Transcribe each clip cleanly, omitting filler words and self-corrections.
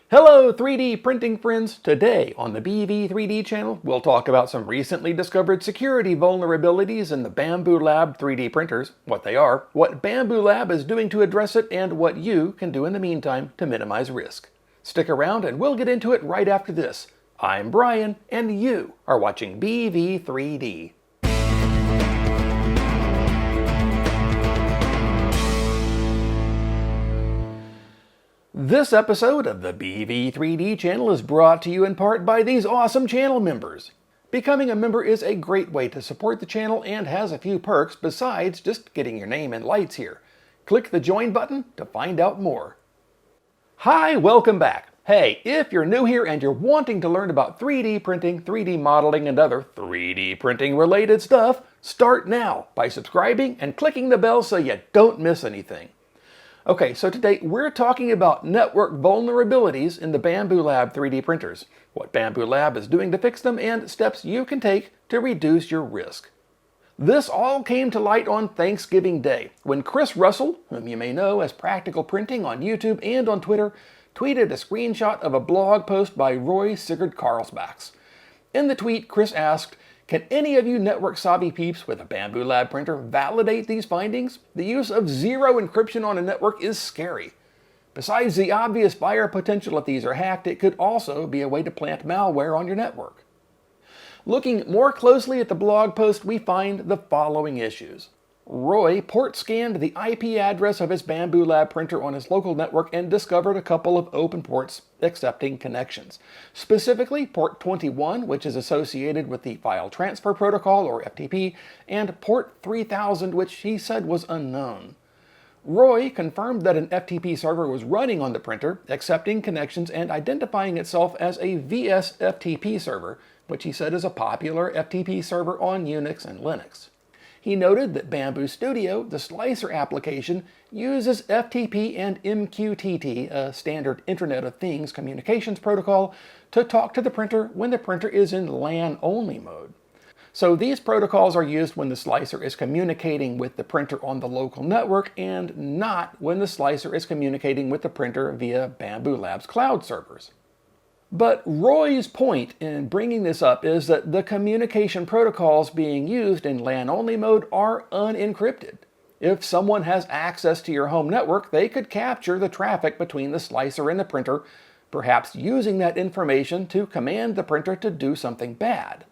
Hello 3D printing friends! Today on the BV3D channel, we'll talk about some recently discovered security vulnerabilities in the Bambu Lab 3D printers, what they are, what Bambu Lab is doing to address it, and what you can do in the meantime to minimize risk. Stick around and we'll get into it right after this. I'm Brian, and you are watching BV3D. This episode of the BV3D channel is brought to you in part by these awesome channel members. Becoming a member is a great way to support the channel and has a few perks besides just getting your name in lights here. Click the join button to find out more. Hi, welcome back. Hey, if you're new here and you're wanting to learn about 3D printing, 3D modeling, and other 3D printing related stuff, start now by subscribing and clicking the bell so you don't miss anything. Okay, so today we're talking about network vulnerabilities in the Bambu Lab 3D printers, what Bambu Lab is doing to fix them, and steps you can take to reduce your risk. This all came to light on Thanksgiving Day, when Chris Russell, whom you may know as Practical Printing on YouTube and on Twitter, tweeted a screenshot of a blog post by Roy Sigurd Carlsbachs. In the tweet, Chris asked, "Can any of you network-savvy peeps with a Bambu Lab printer validate these findings? The use of zero encryption on a network is scary. Besides the obvious fire potential if these are hacked, it could also be a way to plant malware on your network." Looking more closely at the blog post, we find the following issues. Roy port scanned the IP address of his Bambu Lab printer on his local network and discovered a couple of open ports accepting connections. Specifically, port 21, which is associated with the File Transfer Protocol, or FTP, and port 3000, which he said was unknown. Roy confirmed that an FTP server was running on the printer, accepting connections and identifying itself as a VS-FTP server, which he said is a popular FTP server on Unix and Linux. He noted that Bambu Studio, the slicer application, uses FTP and MQTT, a standard Internet of Things communications protocol, to talk to the printer when the printer is in LAN-only mode. So these protocols are used when the slicer is communicating with the printer on the local network and not when the slicer is communicating with the printer via Bambu Lab's cloud servers. But Roy's point in bringing this up is that the communication protocols being used in LAN-only mode are unencrypted. If someone has access to your home network, they could capture the traffic between the slicer and the printer, perhaps using that information to command the printer to do something bad.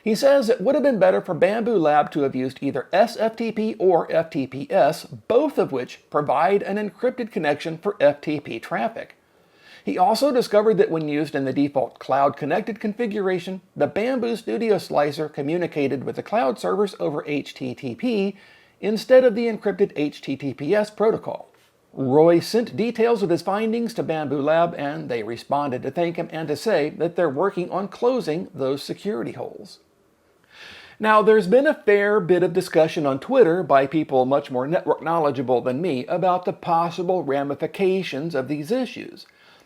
He says it would have been better for Bambu Lab to have used either SFTP or FTPS, both of which provide an encrypted connection for FTP traffic. He also discovered that when used in the default cloud-connected configuration, the Bambu Studio slicer communicated with the cloud servers over HTTP instead of the encrypted HTTPS protocol. Roy sent details of his findings to Bambu Lab, and they responded to thank him and to say that they're working on closing those security holes. Now, there's been a fair bit of discussion on Twitter by people much more network knowledgeable than me about the possible ramifications of these issues.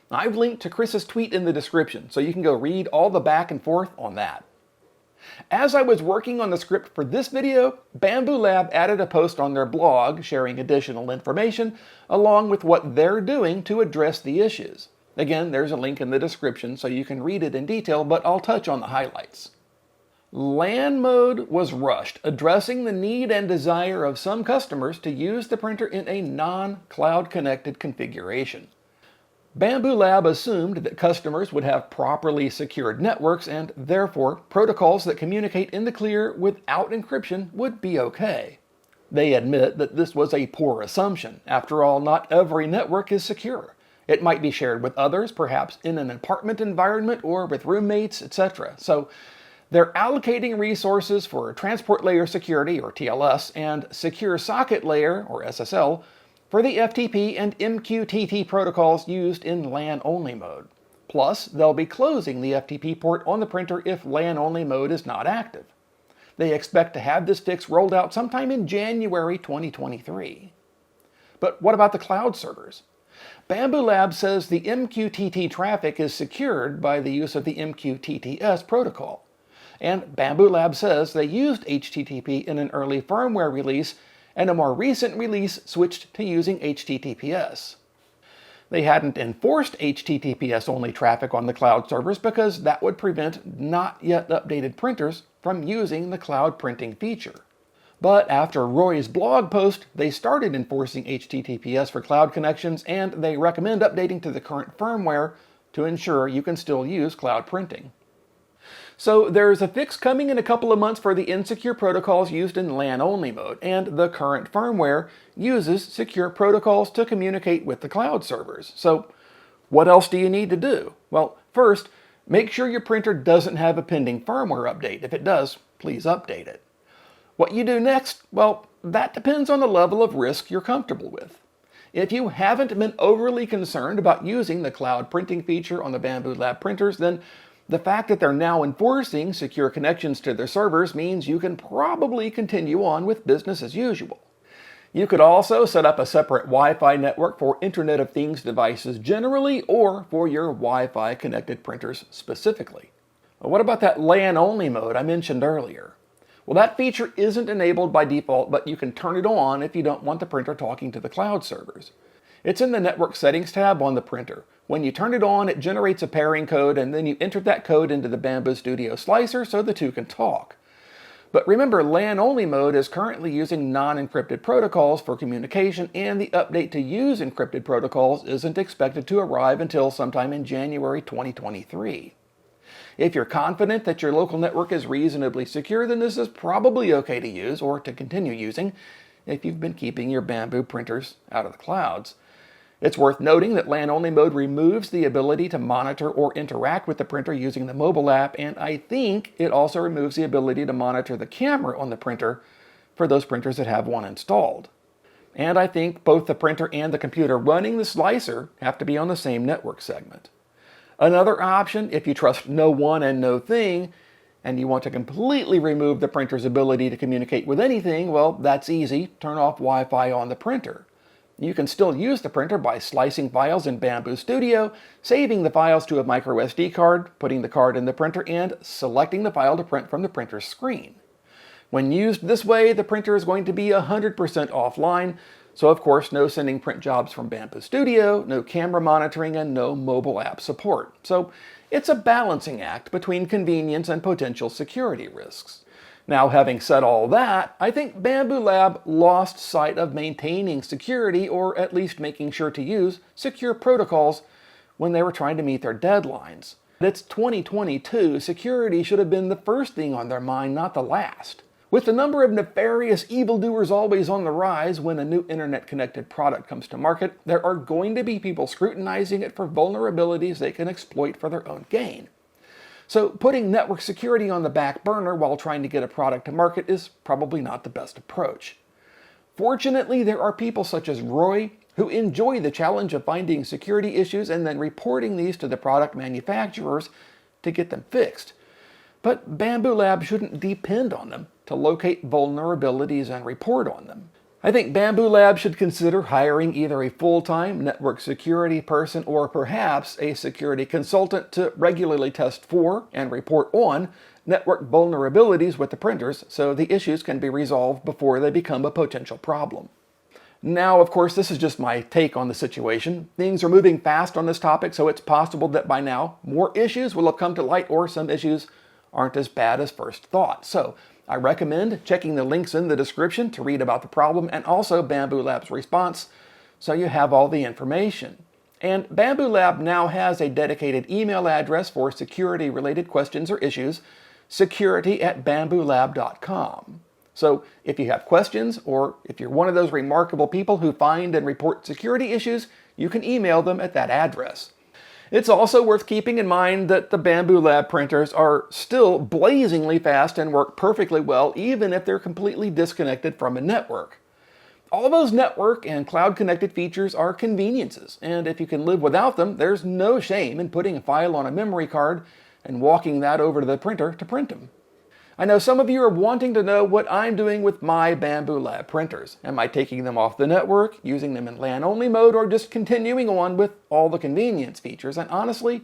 I've linked to Chris's tweet in the description, so you can go read all the back and forth on that. As I was working on the script for this video, Bambu Lab added a post on their blog sharing additional information, along with what they're doing to address the issues. Again, there's a link in the description so you can read it in detail, but I'll touch on the highlights. LAN mode was rushed, addressing the need and desire of some customers to use the printer in a non-cloud connected configuration. Bambu Lab assumed that customers would have properly secured networks and, therefore, protocols that communicate in the clear without encryption would be okay. They admit that this was a poor assumption. After all, not every network is secure. It might be shared with others, perhaps in an apartment environment or with roommates, etc. So, they're allocating resources for transport layer security, or TLS, and secure socket layer, or SSL, for the FTP and MQTT protocols used in LAN-only mode. Plus, they'll be closing the FTP port on the printer if LAN-only mode is not active. They expect to have this fix rolled out sometime in January 2023. But what about the cloud servers? Bambu Lab says the MQTT traffic is secured by the use of the MQTTS protocol. And Bambu Lab says they used HTTP in an early firmware release, and a more recent release switched to using HTTPS. They hadn't enforced HTTPS-only traffic on the cloud servers because that would prevent not yet updated printers from using the cloud printing feature. But after Roy's blog post, they started enforcing HTTPS for cloud connections, and they recommend updating to the current firmware to ensure you can still use cloud printing. So there's a fix coming in a couple of months for the insecure protocols used in LAN-only mode, and the current firmware uses secure protocols to communicate with the cloud servers. So what else do you need to do? Well, first, make sure your printer doesn't have a pending firmware update. If it does, please update it. What you do next, well, that depends on the level of risk you're comfortable with. If you haven't been overly concerned about using the cloud printing feature on the Bambu Lab printers, then the fact that they're now enforcing secure connections to their servers means you can probably continue on with business as usual. You could also set up a separate Wi-Fi network for Internet of Things devices generally, or for your Wi-Fi connected printers specifically. What about that LAN-only mode I mentioned earlier? Well, that feature isn't enabled by default, but you can turn it on if you don't want the printer talking to the cloud servers. It's in the Network Settings tab on the printer. When you turn it on, it generates a pairing code, and then you enter that code into the Bambu Studio slicer so the two can talk. But remember, LAN-only mode is currently using non-encrypted protocols for communication, and the update to use encrypted protocols isn't expected to arrive until sometime in January 2023. If you're confident that your local network is reasonably secure, then this is probably okay to use, or to continue using, if you've been keeping your Bambu printers out of the clouds. It's worth noting that LAN-only mode removes the ability to monitor or interact with the printer using the mobile app, and I think it also removes the ability to monitor the camera on the printer for those printers that have one installed. And I think both the printer and the computer running the slicer have to be on the same network segment. Another option, if you trust no one and no thing, and you want to completely remove the printer's ability to communicate with anything, well, that's easy. Turn off Wi-Fi on the printer. You can still use the printer by slicing files in Bambu Studio, saving the files to a micro SD card, putting the card in the printer, and selecting the file to print from the printer's screen. When used this way, the printer is going to be 100% offline, so of course no sending print jobs from Bambu Studio, no camera monitoring, and no mobile app support. So it's a balancing act between convenience and potential security risks. Now, having said all that, I think Bambu Lab lost sight of maintaining security, or at least making sure to use secure protocols when they were trying to meet their deadlines. It's 2022, security should have been the first thing on their mind, not the last. With the number of nefarious evildoers always on the rise when a new internet-connected product comes to market, there are going to be people scrutinizing it for vulnerabilities they can exploit for their own gain. So putting network security on the back burner while trying to get a product to market is probably not the best approach. Fortunately, there are people such as Roy who enjoy the challenge of finding security issues and then reporting these to the product manufacturers to get them fixed. But Bambu Lab shouldn't depend on them to locate vulnerabilities and report on them. I think Bambu Lab should consider hiring either a full-time network security person or perhaps a security consultant to regularly test for and report on network vulnerabilities with the printers so the issues can be resolved before they become a potential problem. Now, of course, this is just my take on the situation. Things are moving fast on this topic, so it's possible that by now more issues will have come to light, or some issues aren't as bad as first thought. So I recommend checking the links in the description to read about the problem and also Bambu Lab's response so you have all the information. And Bambu Lab now has a dedicated email address for security-related questions or issues, security@bambulab.com. So if you have questions, or if you're one of those remarkable people who find and report security issues, you can email them at that address. It's also worth keeping in mind that the Bambu Lab printers are still blazingly fast and work perfectly well even if they're completely disconnected from a network. All those network and cloud-connected features are conveniences, and if you can live without them, there's no shame in putting a file on a memory card and walking that over to the printer to print them. I know some of you are wanting to know what I'm doing with my Bambu Lab printers. Am I taking them off the network, using them in LAN-only mode, or just continuing on with all the convenience features? And honestly,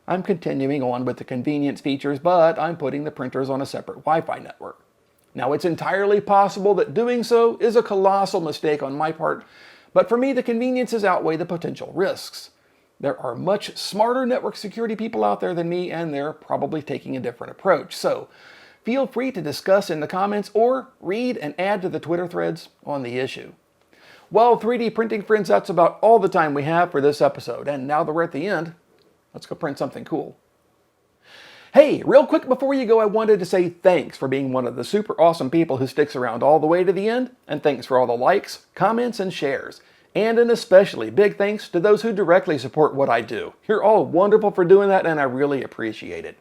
I'm continuing on with the convenience features, but I'm putting the printers on a separate Wi-Fi network. Now, it's entirely possible that doing so is a colossal mistake on my part, But for me, the conveniences outweigh the potential risks. There are much smarter network security people out there than me, and they're probably taking a different approach. So feel free to discuss in the comments or read and add to the Twitter threads on the issue. Well, 3D printing friends, that's about all the time we have for this episode. And now that we're at the end, let's go print something cool. Hey, real quick before you go, I wanted to say thanks for being one of the super awesome people who sticks around all the way to the end, and thanks for all the likes, comments, and shares. And an especially big thanks to those who directly support what I do. You're all wonderful for doing that, and I really appreciate it.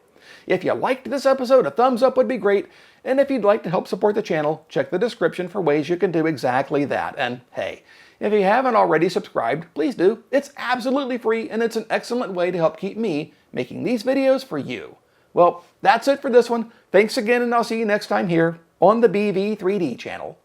If you liked this episode, a thumbs up would be great, and if you'd like to help support the channel, check the description for ways you can do exactly that. And hey, if you haven't already subscribed, please do. It's absolutely free, and it's an excellent way to help keep me making these videos for you. Well, that's it for this one. Thanks again, and I'll see you next time here on the BV3D channel.